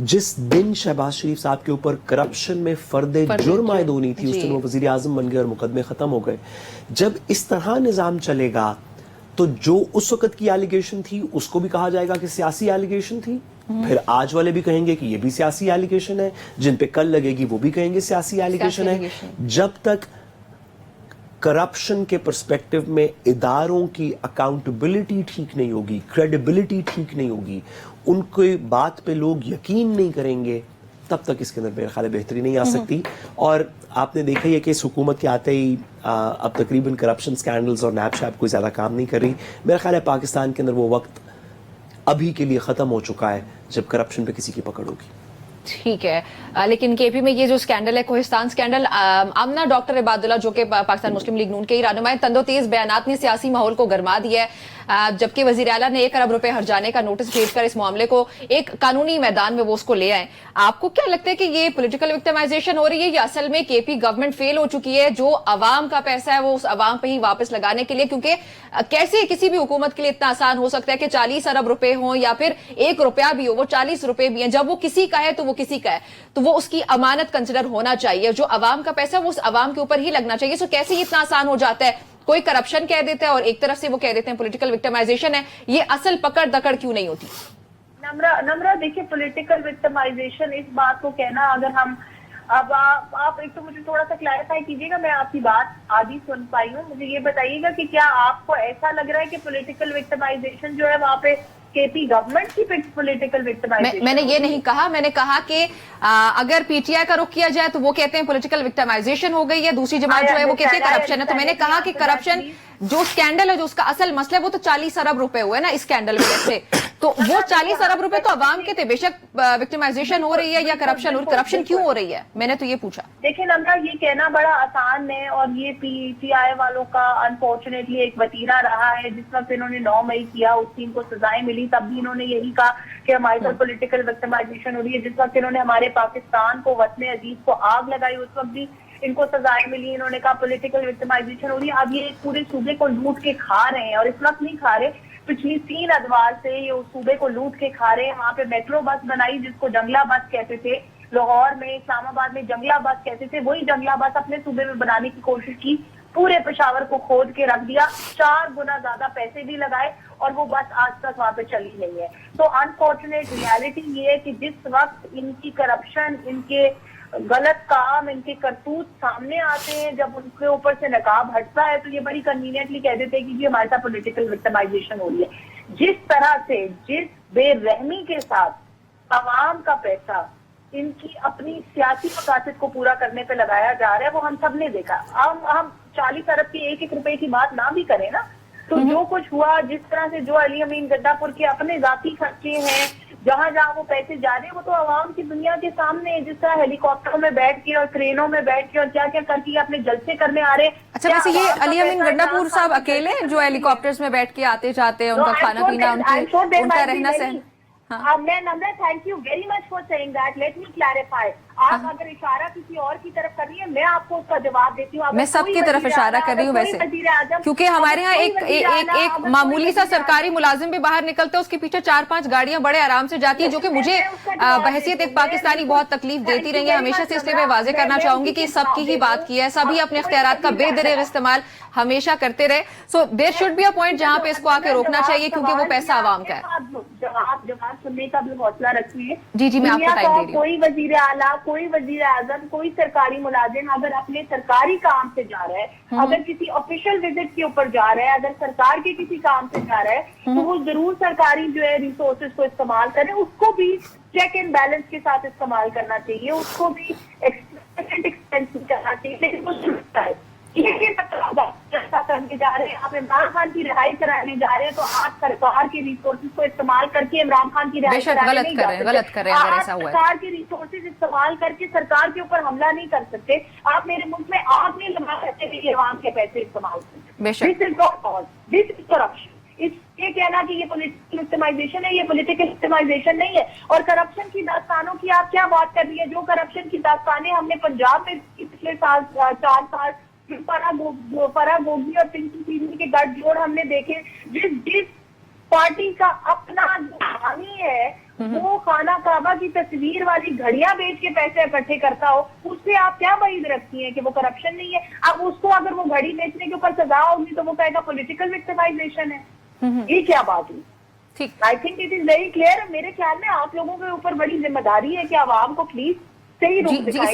जिस दिन शहबाज शरीफ साहब के ऊपर करप्शन में फर्दे जुर्म आयद होनी थी, उस दिन वो वजीर आजम बन गए और मुकदमे खत्म हो गए। जब इस तरह निज़ाम चलेगा तो जो उस वक्त की एलिगेशन थी उसको भी कहा जाएगा कि सियासी एलिगेशन थी, फिर आज वाले भी कहेंगे कि ये भी सियासी एलिगेशन है, जिन पे कल लगेगी वो भी कहेंगे सियासी एलिगेशन है। जब तक करप्शन के पर्सपेक्टिव में इदारों की अकाउंटेबिलिटी ठीक नहीं होगी, क्रेडिबिलिटी ठीक नहीं होगी, उनके बात पे लोग यकीन नहीं करेंगे, तब तक इसके अंदर मेरे ख्याल है बेहतरी नहीं आ सकती। और आपने देखा ही है कि इस हुकूमत के आते ही अब तकरीबन करप्शन स्कैंडल्स और नैब शैब कोई ज़्यादा काम नहीं कर रही। मेरा ख्याल है पाकिस्तान के अंदर वो वक्त अभी के लिए ख़त्म हो चुका है जब करप्शन पे किसी की पकड़ होगी। ठीक है, लेकिन केपी में ये जो स्कैंडल है, कोहिस्तान स्कैंडल, आमना डॉक्टर इबादुल्ला जो कि पाकिस्तान मुस्लिम लीग नून के ही रहनुमा हैं, तंदोतेज बयानात ने सियासी माहौल को गरमा दिया है। जबकि वजीर आला ने 1 अरब रुपए हर जाने का नोटिस भेजकर इस मामले को एक कानूनी मैदान में वो उसको ले आए। आपको क्या लगता है कि ये पॉलिटिकल विक्टिमाइजेशन हो रही है या असल में केपी गवर्नमेंट फेल हो चुकी है, जो अवाम का पैसा है वो उस अवाम पे ही वापस लगाने के लिए? क्योंकि कैसे किसी भी हुकूमत के लिए इतना आसान हो सकता है कि 40 अरब रुपए हो या फिर 1 रुपया भी हो, वो 40 रुपए भी है, जब वो किसी का है तो वो किसी का है, तो वो उसकी अमानत कंसिडर होना चाहिए। जो अवाम का पैसा है वो उस अवाम के ऊपर ही लगना चाहिए। सो कैसे ये इतना आसान हो जाता है? कोई करप्शन कह देता है और एक तरफ से वो कह देते हैं पॉलिटिकल विक्टिमाइजेशन है। ये असल पकड़ दकड़ क्यों नहीं होती? नम्रा देखिए, पॉलिटिकल विक्टिमाइजेशन इस बात को कहना, अगर हम अब आप एक तो मुझे थोड़ा सा क्लैरिफाई कीजिएगा, मैं आपकी बात आधी सुन पाई हूँ। मुझे ये बताइएगा कि क्या आपको ऐसा लग रहा है कि पॉलिटिकल विक्टिमाइजेशन जो है वहाँ पे केपी गवर्नमेंट की पॉलिटिकल विक्टिमाइजेशन? मैंने ये नहीं कहा, मैंने कहा कि अगर पीटीआई का रुख किया जाए तो वो कहते हैं पॉलिटिकल विक्टिमाइजेशन हो गई है, दूसरी जमात जो है वो कहती है करप्शन है। तो मैंने कहा कि करप्शन जो स्कैंडल है, जो उसका असल मसला है, वो तो 40 अरब रुपए हुए ना इस स्कैंडल से, तो वो 40 अरब रुपए तो अवाम के थे। बेशक विक्टिमाइजेशन हो रही है या करप्शन क्यों हो रही है, मैंने तो ये पूछा। देखिए नम्रा, ये कहना बड़ा आसान है और ये पीटीआई वालों का अनफॉर्चुनेटली एक वतीरा रहा है। जिस वक्त इन्होंने 9 मई किया, उस टीम को सजाएं मिली, तब भी इन्होंने यही कहा कि हमारे साथ पॉलिटिकल विक्टिमाइजेशन हो रही है। जिस वक्त इन्होंने हमारे पाकिस्तान को, वतन अजीज को आग लगाई, उस वक्त भी इनको सजाएं मिली, इन्होंने कहा पॉलिटिकल विक्टिमाइजेशन हो रही है। अब ये पूरे सूबे को लूट के खा रहे हैं, और इस वक्त नहीं खा रहे, पिछली 3 अदवार से ये उस सूबे को लूट के खा रहे हैं। वहां पे मेट्रो बस बनाई जिसको जंगला बस कहते थे, लाहौर में, इस्लामाबाद में जंगला बस कहते थे, वही जंगला बस अपने सूबे में बनाने की कोशिश की, पूरे पेशावर को खोद के रख दिया, 4 गुना ज्यादा पैसे भी लगाए और वो बस आज तक वहां पे चली नहीं है। तो अनफॉर्चुनेट रियलिटी ये है कि जिस वक्त इनकी करप्शन, इनके गलत काम, इनके करतूत सामने आते हैं, जब उनके ऊपर से नकाब हटता है, तो ये बड़ी कन्वीनियंटली कह देते हैं कि जी हमारे साथ पॉलिटिकल विक्टिमाइजेशन हो रही है। जिस तरह से, जिस बेरहमी के साथ अवाम का पैसा इनकी अपनी सियासी मकासद को पूरा करने पे लगाया जा रहा है, वो हम सब ने देखा। हम 40 अरब की 1-1 रुपए की बात ना भी करें ना, तो जो कुछ हुआ, जिस तरह से जो अली अमीन गद्दापुर के अपने जाती खर्चे हैं, जहां जहां वो पैसे जा रहे हैं, वो तो आवाम की दुनिया के सामने है। जिस तरह हेलीकॉप्टरों में बैठ के और ट्रेनों में बैठ के और क्या क्या करके अपने जलसे करने आ रहे हैं। अच्छा, वैसे ये अली अमीन गद्दापुर साहब अकेले जो हेलीकॉप्टर्स में बैठ के आते जाते हैं, उनका खाना पीना, उनका रहना सहना? मैं Namra, thank you very much for saying that. Let me clarify. आप अगर इशारा किसी और की तरफ कर रही है, मैं आपको उसका जवाब देती हूँ। मैं सबकी तरफ इशारा कर रही हूँ वैसे, क्योंकि हमारे यहाँ एक मामूली सा सरकारी मुलाजिम भी बाहर निकलता है, उसके पीछे 4-5 गाड़ियां बड़े आराम से जाती है, जो कि मुझे बहैसियत एक पाकिस्तानी बहुत तकलीफ देती रही है हमेशा से। इसलिए मैं वाजे करना चाहूंगी कि सबकी ही बात की है, सभी अपने इख्तियारात का बेदरेग इस्तेमाल हमेशा करते रहे। So there should be a point जहाँ पे इसको आके रोकना चाहिए, क्योंकि वो पैसा आवाम का है। जवाब सुनने का भी हौसला रखिए। जी, मैं आपको टाइम दे रही हूँ। कोई वजीर आला, कोई वजीर आजम, कोई सरकारी मुलाजिम अगर अपने सरकारी काम से जा रहा है, अगर किसी ऑफिशियल विजिट के ऊपर जा रहा है, अगर सरकार के किसी काम से जा रहा है, तो वो जरूर सरकारी जो है रिसोर्सेज को इस्तेमाल करे। उसको भी चेक एंड बैलेंस के साथ इस्तेमाल करना चाहिए, उसको भी एक्सपेंस करना चाहिए। लेकिन वो करने जा रहे हैं, आप इमरान खान की रिहाई कराने जा रहे हैं, तो आप सरकार के रिसोर्सेज को इस्तेमाल करके इमरान खान की रिहाई गलत कर रहे हैं अगर ऐसा हुआ है। सरकार के रिसोर्सेज इस्तेमाल करके सरकार के ऊपर हमला नहीं कर सकते। आप मेरे मुल्क में आग नहीं लगा सकते कि अवाम के पैसे इस्तेमाल करते। This is not all, this is corruption. ये कहना कि ये पॉलिटिकल विक्टिमाइजेशन है, ये पॉलिटिकल विक्टिमाइजेशन नहीं है। और करप्शन की दास्तानों की आप क्या बात कर रही है? जो करप्शन की दास्तानें हमने पंजाब में पिछले साल 4 साल फराह गोगी और पिंकी के गठजोड़ हमने देखे, जिस पार्टी का अपना जो हामी है وہ خانہ کعبہ کی تصویر والی گھڑیاں بیچ کے پیسے اکٹھے کرتا ہو، اس سے آپ کیا بعید رکھتی ہیں کہ وہ کرپشن نہیں ہے؟ اب اس کو اگر وہ گھڑی بیچنے کے اوپر سزا ہوگی تو وہ کہے گا پولیٹیکل وکٹمائزیشن ہے. یہ کیا بات ہوئی؟ ٹھیک. I think it is very clear. میرے خیال میں آپ لوگوں کے اوپر بڑی ذمہ داری ہے کہ عوام کو پلیز صحیح روپ دکھائیں.